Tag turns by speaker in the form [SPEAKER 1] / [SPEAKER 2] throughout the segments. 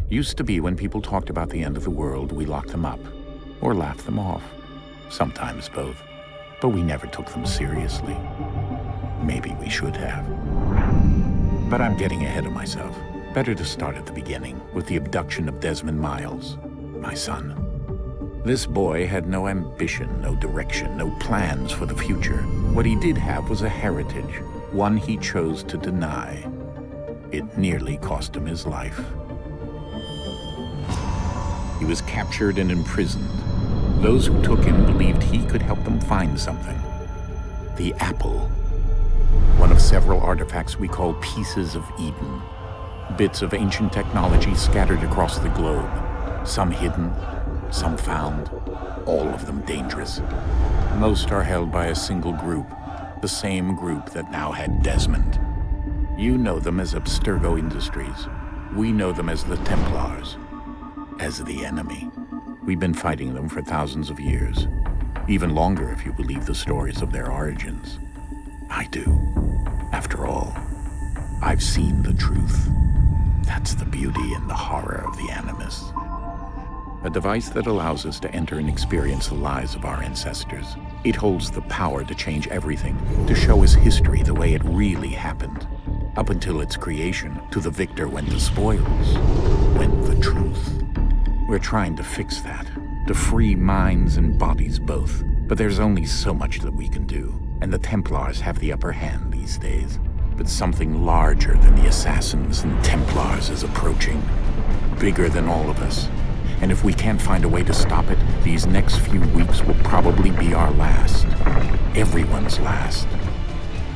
[SPEAKER 1] Used to be when people talked about the end of the world, we locked them up or laughed them off. Sometimes both. But we never took them seriously. Maybe we should have. But I'm getting ahead of myself. Better to start at the beginning, with the abduction of Desmond Miles, my son. This boy had no ambition, no direction, no plans for the future. What he did have was a heritage, one he chose to deny. It nearly cost him his life. He was captured and imprisoned. Those who took him believed he could help them find something. The apple. One of several artifacts we call pieces of Eden. Bits of ancient technology scattered across the globe. Some hidden, some found, all of them dangerous. Most are held by a single group, the same group that now had Desmond. You know them as Abstergo Industries. We know them as the Templars. As the enemy. We've been fighting them for thousands of years. Even longer if you believe the stories of their origins. I do. After all, I've seen the truth. That's the beauty and the horror of the Animus. A device that allows us to enter and experience the lives of our ancestors. It holds the power to change everything, to show us history the way it really happened. Up until its creation, to the victor went the spoils, went the truth. We're trying to fix that, to free minds and bodies both. But there's only so much that we can do, and the Templars have the upper hand these days. But something larger than the Assassins and Templars is approaching, bigger than all of us. And if we can't find a way to stop it, these next few weeks will probably be our last. Everyone's last.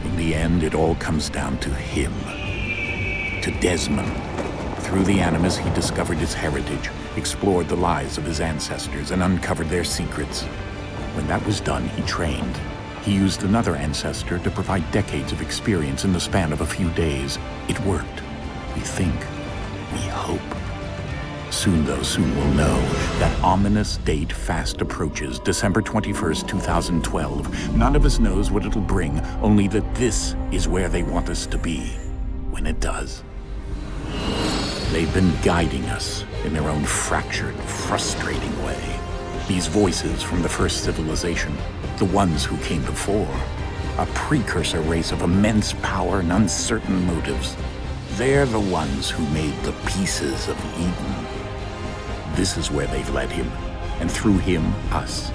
[SPEAKER 1] In the end, it all comes down to him. To Desmond. Through the Animus, he discovered his heritage, explored the lives of his ancestors, and uncovered their secrets. When that was done, he trained. He used another ancestor to provide decades of experience in the span of a few days. It worked. We think. We hope. Soon, though, soon we'll know. That ominous date fast approaches, December 21st, 2012. None of us knows what it'll bring, only that this is where they want us to be. When it does. They've been guiding us in their own fractured, frustrating way. These voices from the first civilization, the ones who came before, a precursor race of immense power and uncertain motives. They're the ones who made the pieces of Eden. This is where they've led him, and through him, us.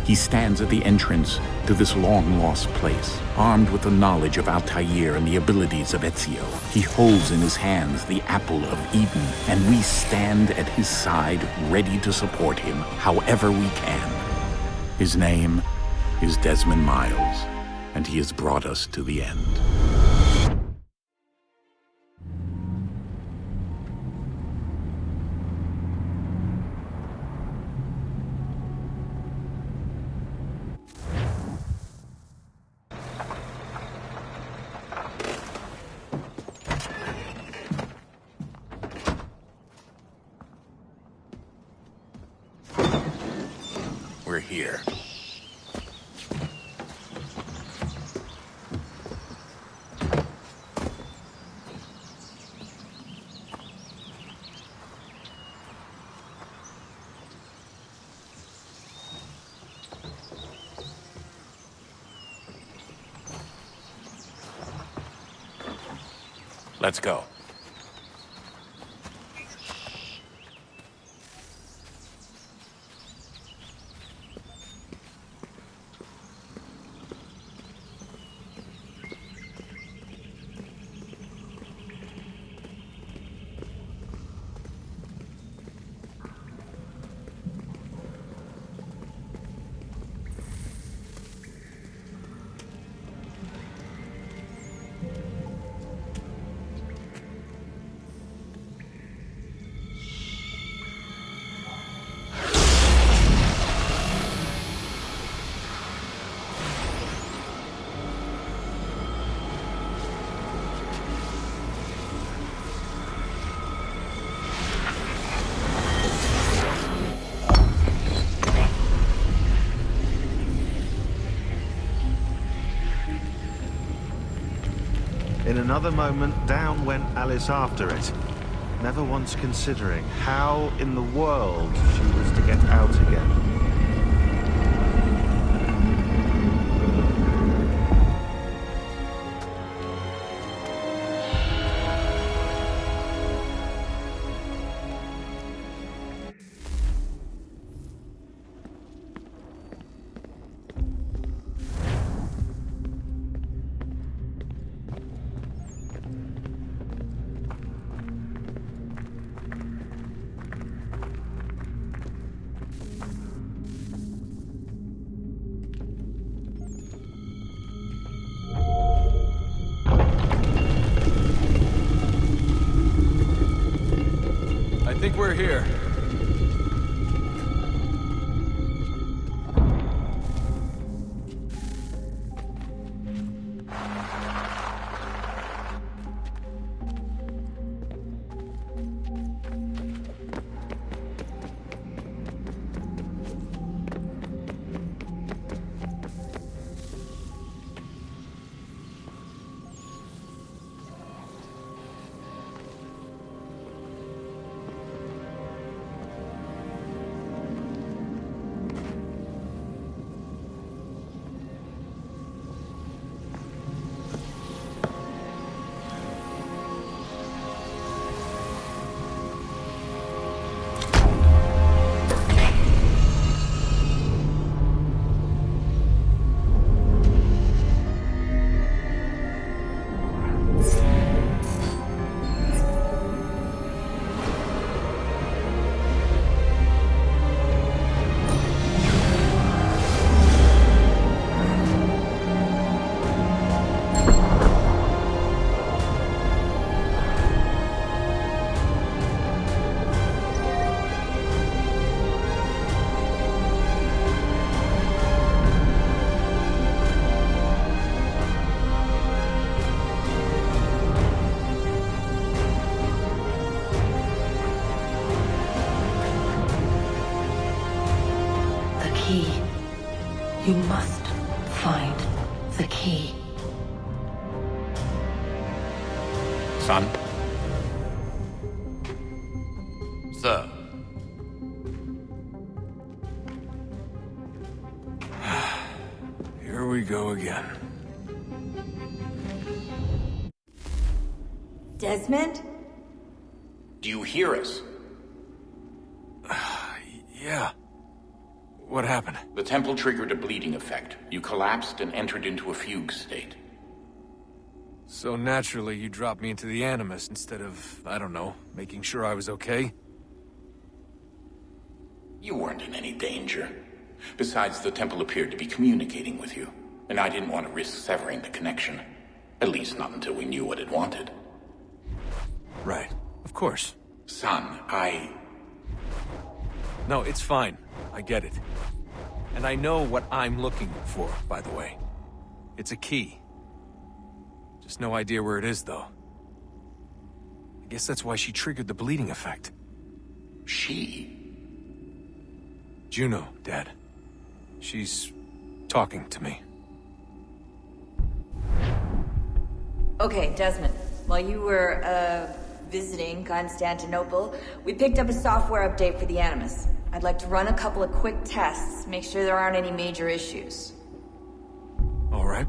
[SPEAKER 1] He stands at the entrance to this long-lost place, armed with the knowledge of Altair and the abilities of Ezio. He holds in his hands the apple of Eden, and we stand at his side, ready to support him however we can. His name is Desmond Miles, and he has brought us to the end. We're here. Let's go.
[SPEAKER 2] another moment, down went Alice after it, never once considering how in the world she was to get out again.
[SPEAKER 3] I think we're here.
[SPEAKER 4] You must find the key.
[SPEAKER 1] Son?
[SPEAKER 5] Sir.
[SPEAKER 3] Here we go again.
[SPEAKER 4] Desmond?
[SPEAKER 1] Do you hear us?
[SPEAKER 3] Yeah. What happened?
[SPEAKER 1] The temple triggered a bleeding effect. You collapsed and entered into a fugue state.
[SPEAKER 3] So naturally, you dropped me into the Animus instead of, I don't know, making sure I was okay?
[SPEAKER 1] You weren't in any danger. Besides, the temple appeared to be communicating with you, and I didn't want to risk severing the connection. At least not until we knew what it wanted.
[SPEAKER 3] Right. Of course.
[SPEAKER 1] Son,
[SPEAKER 3] No, it's fine. I get it. And I know what I'm looking for, by the way. It's a key. Just no idea where it is, though. I guess that's why she triggered the bleeding effect.
[SPEAKER 1] She?
[SPEAKER 3] Juno, Dad. She's talking to me.
[SPEAKER 4] Okay, Desmond. While you were, visiting Constantinople, we picked up a software update for the Animus. I'd like to run a couple of quick tests, make sure there aren't any major issues.
[SPEAKER 3] All right.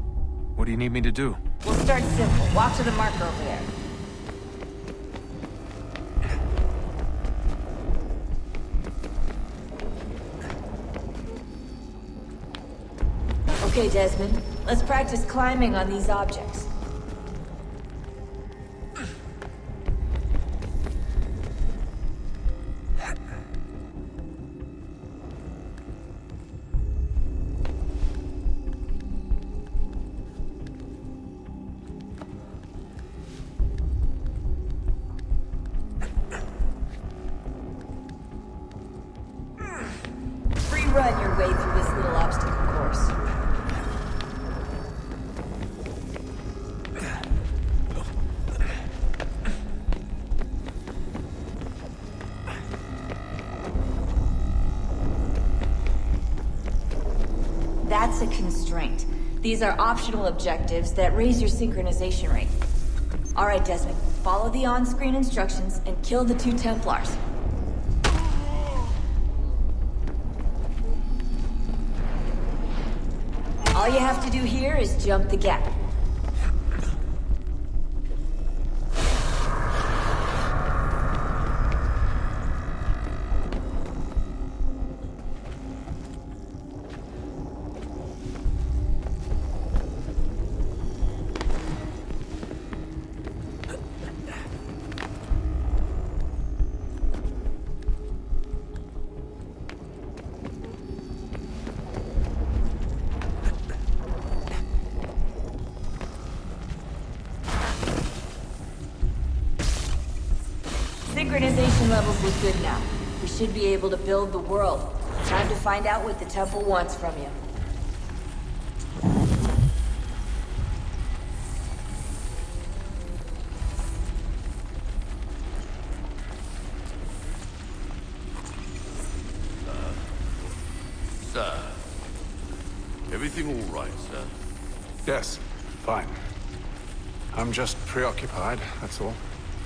[SPEAKER 3] What do you need me to do?
[SPEAKER 4] We'll start simple. Walk to the marker over there. Okay, Desmond. Let's practice climbing on these objects. Run your way through this little obstacle course. That's a constraint. These are optional objectives that raise your synchronization rate. All right, Desmond. Follow the on-screen instructions and kill the 2 Templars. All you have to do here is jump the gap. Synchronization levels look good now. We should be able to build the world. Time to find out what the temple wants from you.
[SPEAKER 5] Sir. Everything all right, sir?
[SPEAKER 6] Yes, fine. I'm just preoccupied, that's all.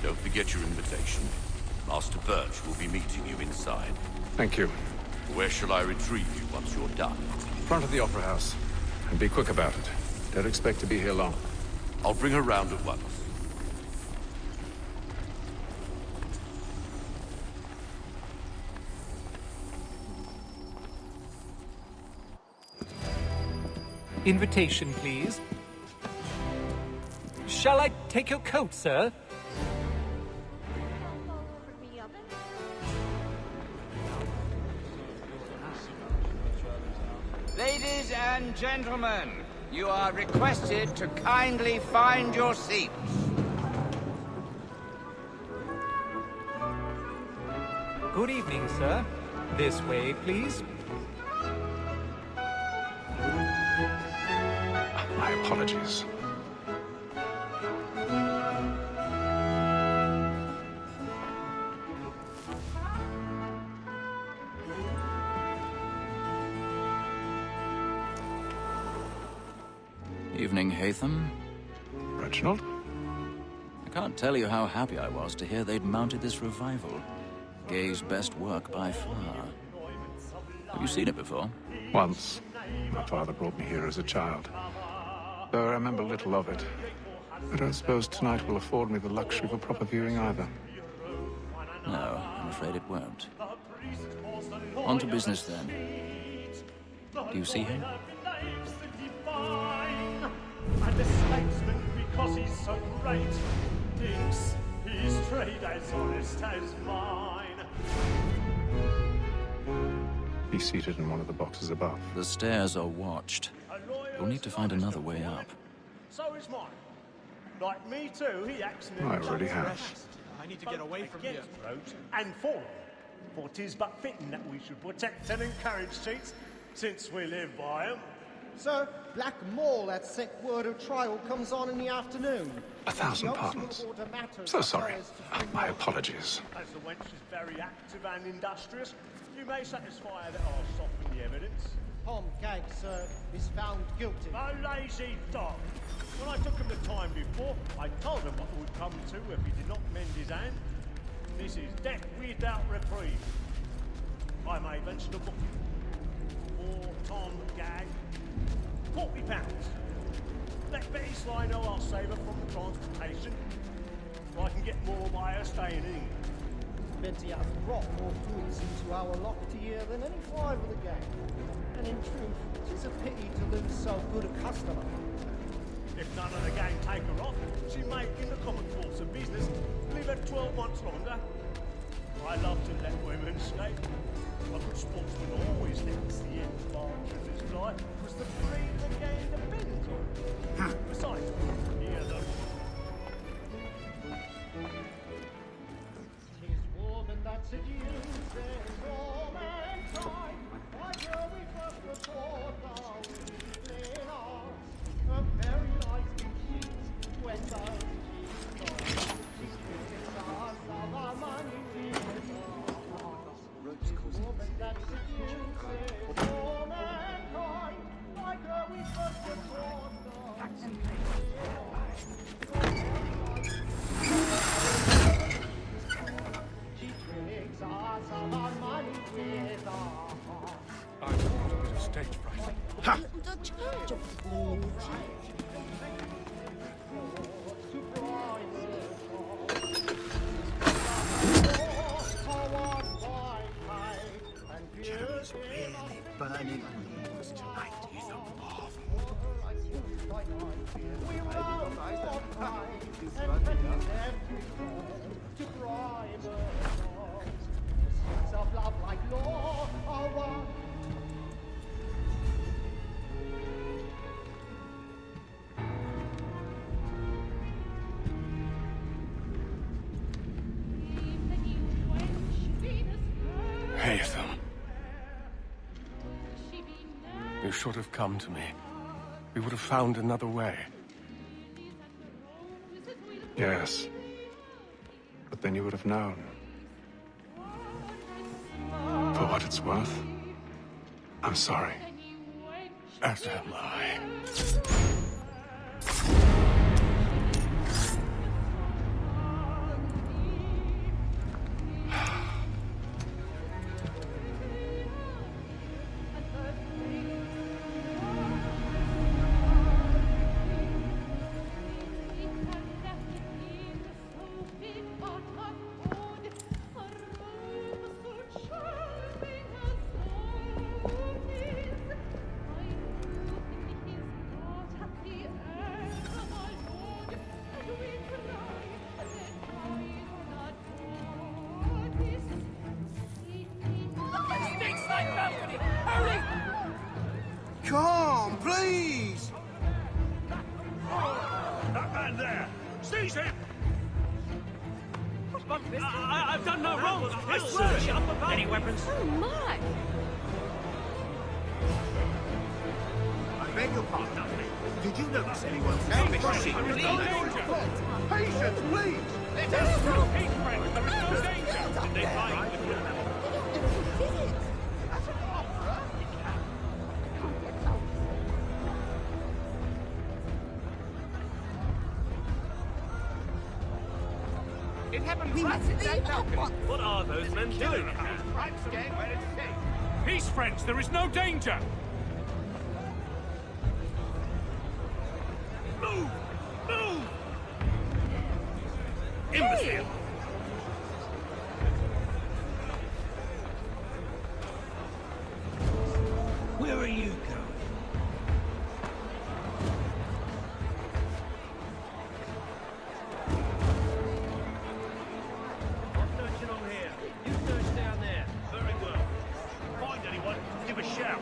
[SPEAKER 5] Don't forget your invitation. Master Birch will be meeting you inside.
[SPEAKER 6] Thank you.
[SPEAKER 5] Where shall I retrieve you once you're done?
[SPEAKER 6] Front of the Opera House. And be quick about it. Don't expect to be here long.
[SPEAKER 5] I'll bring her round at once.
[SPEAKER 7] Invitation, please. Shall I take your coat, sir?
[SPEAKER 8] Ladies and gentlemen, you are requested to kindly find your seats.
[SPEAKER 7] Good evening, sir. This way, please.
[SPEAKER 6] My apologies.
[SPEAKER 9] Evening, Hatham.
[SPEAKER 6] Reginald?
[SPEAKER 9] I can't tell you how happy I was to hear they'd mounted this revival. Gay's best work by far. Have you seen it before?
[SPEAKER 6] Once. My father brought me here as a child. Though I remember little of it. I don't suppose tonight will afford me the luxury of a proper viewing either.
[SPEAKER 9] No, I'm afraid it won't. On to business then. Do you see him?
[SPEAKER 10] And the statesman, because he's so great, thinks his trade as honest as mine.
[SPEAKER 6] He's seated in one of the boxes above.
[SPEAKER 9] The stairs are watched. You'll need to find another way up.
[SPEAKER 10] So is mine. Like me too, he accidentally
[SPEAKER 6] I already have.
[SPEAKER 10] I need to get away from here. And for him. For 'tis but fitting that we should protect and encourage cheats, since we live by 'em.
[SPEAKER 11] Sir, Black Mall, that sick word of trial comes on in the afternoon.
[SPEAKER 6] 1,000 pardons. So sorry. My apologies.
[SPEAKER 10] As the wench is very active and industrious, you may satisfy her that I'll soften the evidence.
[SPEAKER 11] Tom Gag, sir, is found guilty.
[SPEAKER 10] A lazy dog. When I took him the time before, I told him what would come to if he did not mend his hand. This is death without reprieve. I may venture to book him. For Tom Gag, £40. Let Betty Sly know I'll save her from the transportation. So I can get more by her staying in England.
[SPEAKER 11] Betty has brought more tools into our locked year than any five of the gang. And in truth, it is a pity to lose so good a customer.
[SPEAKER 10] If none of the gang take her off, she may, in the common course of business, live her 12 months longer. I love to let women escape. A good sportsman always thinks the end of his life was the freedom the game depends on. Besides, hear them.
[SPEAKER 11] Tis woman that seduces all mankind. Why will we first report our weakling arms? A very light sheets when the she gives us of our money woman that seduces all mankind. Why will we first report our weakling arms?
[SPEAKER 12] Haytham. You should have come to me. We would have found another way.
[SPEAKER 6] Yes. But then you would have known. For what it's worth, I'm sorry.
[SPEAKER 12] As am I.
[SPEAKER 13] Come, please!
[SPEAKER 10] That man there! Seize him!
[SPEAKER 14] I've done no wrong. I swear. Any weapons?
[SPEAKER 15] Oh my!
[SPEAKER 13] I beg your pardon. Did you notice anyone pushing? Patience, please!
[SPEAKER 10] Let us through! Peace, friends! There is no danger! Did they find the
[SPEAKER 8] It happened right at that balcony.
[SPEAKER 14] What are those men doing?
[SPEAKER 8] I'm scared where it's safe.
[SPEAKER 10] Peace, friends! There is no danger! Move! Move! Imbecile!
[SPEAKER 13] Where are you going?
[SPEAKER 10] I'm searching on here. You search down there. Very well. Find anyone, give a shout.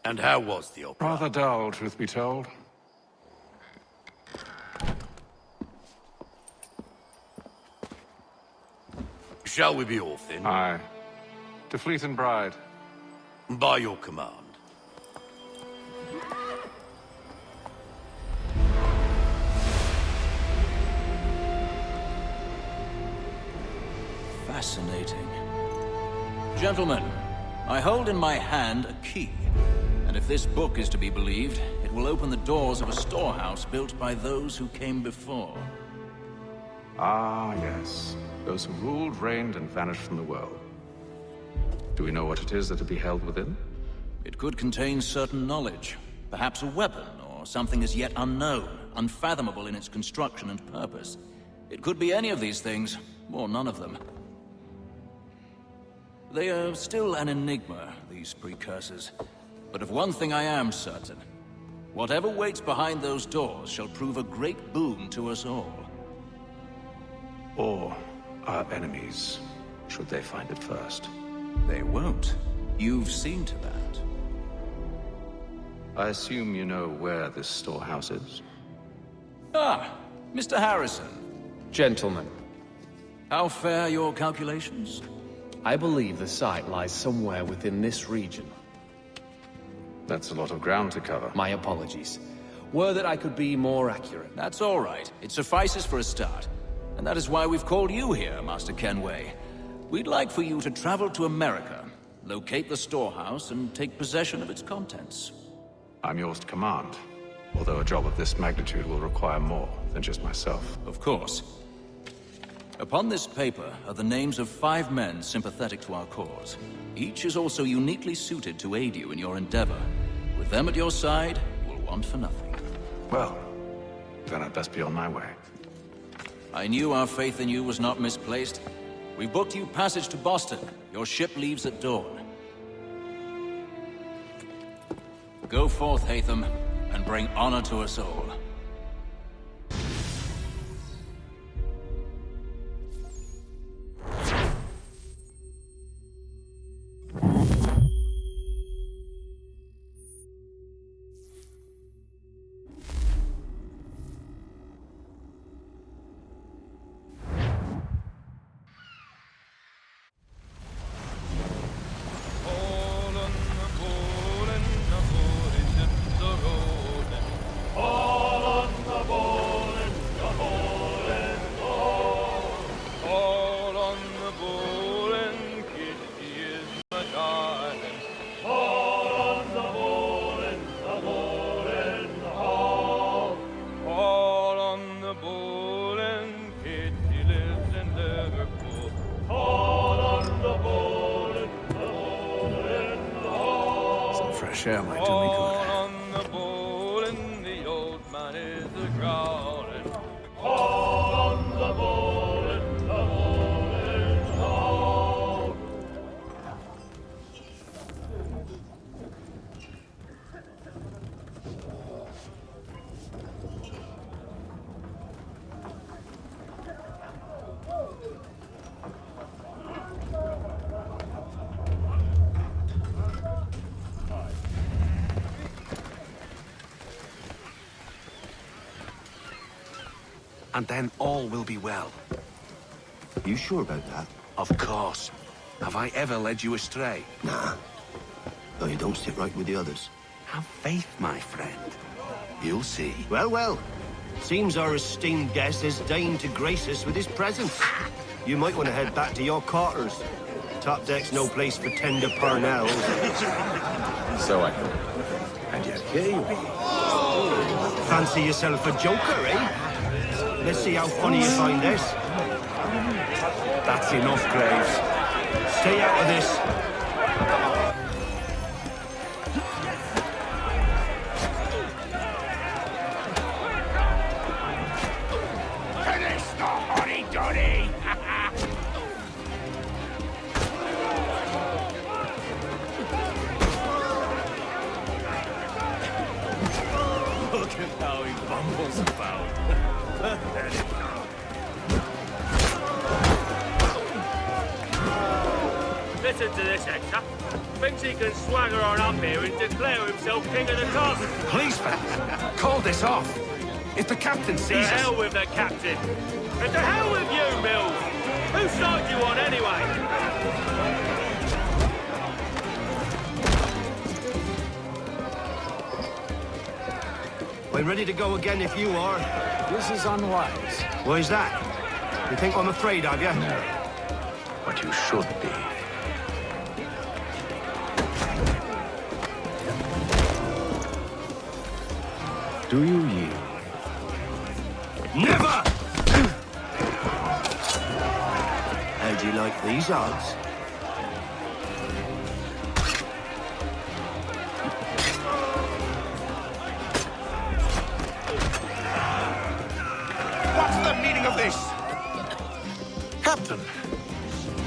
[SPEAKER 5] And how was the opera?
[SPEAKER 6] Rather dull, truth be told.
[SPEAKER 5] Shall we be off then?
[SPEAKER 6] Aye. To Fleet and Bride.
[SPEAKER 5] By your command.
[SPEAKER 9] Fascinating. Gentlemen, I hold in my hand a key. And if this book is to be believed, it will open the doors of a storehouse built by those who came before.
[SPEAKER 6] Ah, yes. Those who ruled, reigned, and vanished from the world. Do we know what it is that to be held within?
[SPEAKER 9] It could contain certain knowledge. Perhaps a weapon, or something as yet unknown, unfathomable in its construction and purpose. It could be any of these things, or none of them. They are still an enigma, these precursors. But of one thing I am certain. Whatever waits behind those doors shall prove a great boon to us all.
[SPEAKER 6] Or our enemies, should they find it first.
[SPEAKER 9] They won't. You've seen to that.
[SPEAKER 6] I assume you know where this storehouse is?
[SPEAKER 9] Ah, Mr. Harrison.
[SPEAKER 16] Gentlemen,
[SPEAKER 9] How fare your calculations?
[SPEAKER 16] I believe the site lies somewhere within this region.
[SPEAKER 6] That's a lot of ground to cover.
[SPEAKER 16] My apologies. Were that I could be more accurate.
[SPEAKER 9] That's all right. It suffices for a start. And that is why we've called you here, Master Kenway. We'd like for you to travel to America, locate the storehouse, and take possession of its contents.
[SPEAKER 6] I'm yours to command. Although a job of this magnitude will require more than just myself.
[SPEAKER 9] Of course. Upon this paper are the names of 5 men sympathetic to our cause. Each is also uniquely suited to aid you in your endeavor. With them at your side, you will want for nothing.
[SPEAKER 6] Well, then I'd best be on my way.
[SPEAKER 9] I knew our faith in you was not misplaced. We booked you passage to Boston. Your ship leaves at dawn. Go forth, Haytham, and bring honor to us all.
[SPEAKER 12] fresh air might do me good.
[SPEAKER 14] On the ball and the old man is a-growling.
[SPEAKER 11] On the ball and the ball is loud.
[SPEAKER 5] And then all will be well.
[SPEAKER 13] You sure about that?
[SPEAKER 5] Of course. Have I ever led you astray?
[SPEAKER 13] Nah. No, you don't sit right with the others.
[SPEAKER 5] Have faith, my friend. You'll see.
[SPEAKER 13] Well, well. Seems our esteemed guest has deigned to grace us with his presence. You might want to head back to your quarters. Top deck's no place for tender parnells.
[SPEAKER 1] So I heard. And yet here you are.
[SPEAKER 13] Fancy yourself a joker, eh? Let's see how funny you find this.
[SPEAKER 5] That's enough, Graves.
[SPEAKER 13] Stay out of this.
[SPEAKER 5] Finish the hotty-dotty!
[SPEAKER 14] Look at how he bumbles about. Listen to this, Hector. Thinks he can swagger on up here and declare himself king of the castle.
[SPEAKER 5] Please, fellas, call this off. If the captain
[SPEAKER 14] To
[SPEAKER 5] sees us...
[SPEAKER 14] hell with the captain. And to hell with you, Mills. Whose side you on, anyway?
[SPEAKER 13] We're ready to go again if you are.
[SPEAKER 6] This is unwise.
[SPEAKER 13] Why's that? You think I'm afraid of you?
[SPEAKER 6] No. But you should be. Do you yield?
[SPEAKER 13] Never! How do you like these odds?
[SPEAKER 5] What's the meaning of this?
[SPEAKER 12] Captain,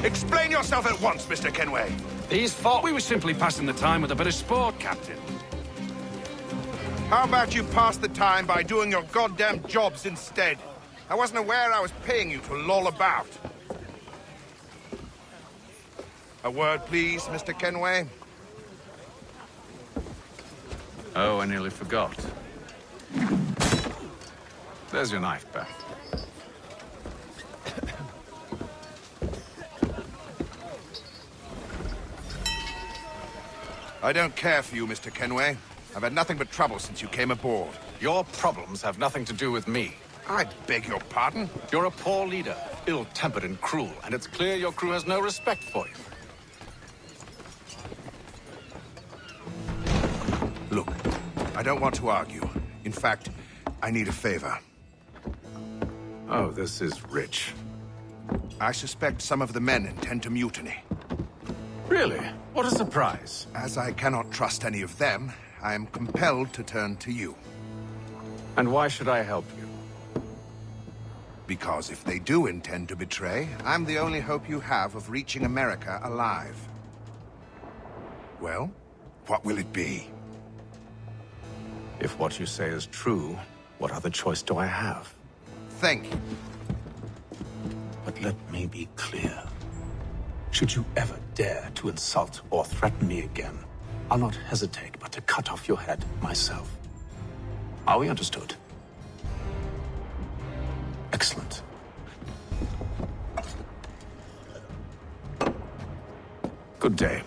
[SPEAKER 5] Explain yourself at once, Mr. Kenway.
[SPEAKER 12] these thought we were simply passing the time with a bit of sport, Captain.
[SPEAKER 5] How about you pass the time by doing your goddamn jobs instead? I wasn't aware I was paying you to loll about. A word, please, Mr. Kenway.
[SPEAKER 6] Oh, I nearly forgot. There's your knife back.
[SPEAKER 5] I don't care for you, Mr. Kenway. I've had nothing but trouble since you came aboard.
[SPEAKER 6] Your problems have nothing to do with me.
[SPEAKER 5] I beg your pardon?
[SPEAKER 6] You're a poor leader, ill-tempered and cruel, and it's clear your crew has no respect for you.
[SPEAKER 5] Look, I don't want to argue. In fact, I need a favor.
[SPEAKER 6] Oh, this is rich.
[SPEAKER 5] I suspect some of the men intend to mutiny.
[SPEAKER 6] Really? What a surprise.
[SPEAKER 5] As I cannot trust any of them, I am compelled to turn to you.
[SPEAKER 6] And why should I help you?
[SPEAKER 5] Because if they do intend to betray, I'm the only hope you have of reaching America alive. Well, what will it be?
[SPEAKER 6] If what you say is true, what other choice do I have?
[SPEAKER 5] Thank you.
[SPEAKER 6] But let me be clear. Should you ever dare to insult or threaten me again, I'll not hesitate but to cut off your head myself. Are we understood? Excellent. Good day.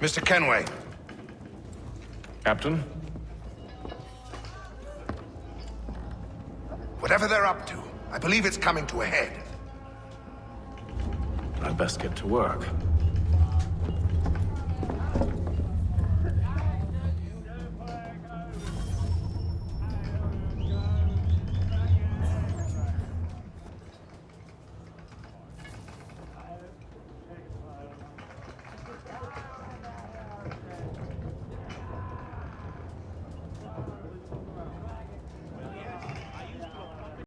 [SPEAKER 5] Mr. Kenway.
[SPEAKER 12] Captain?
[SPEAKER 5] Whatever they're up to, I believe it's coming to a head.
[SPEAKER 12] I'd best get to work.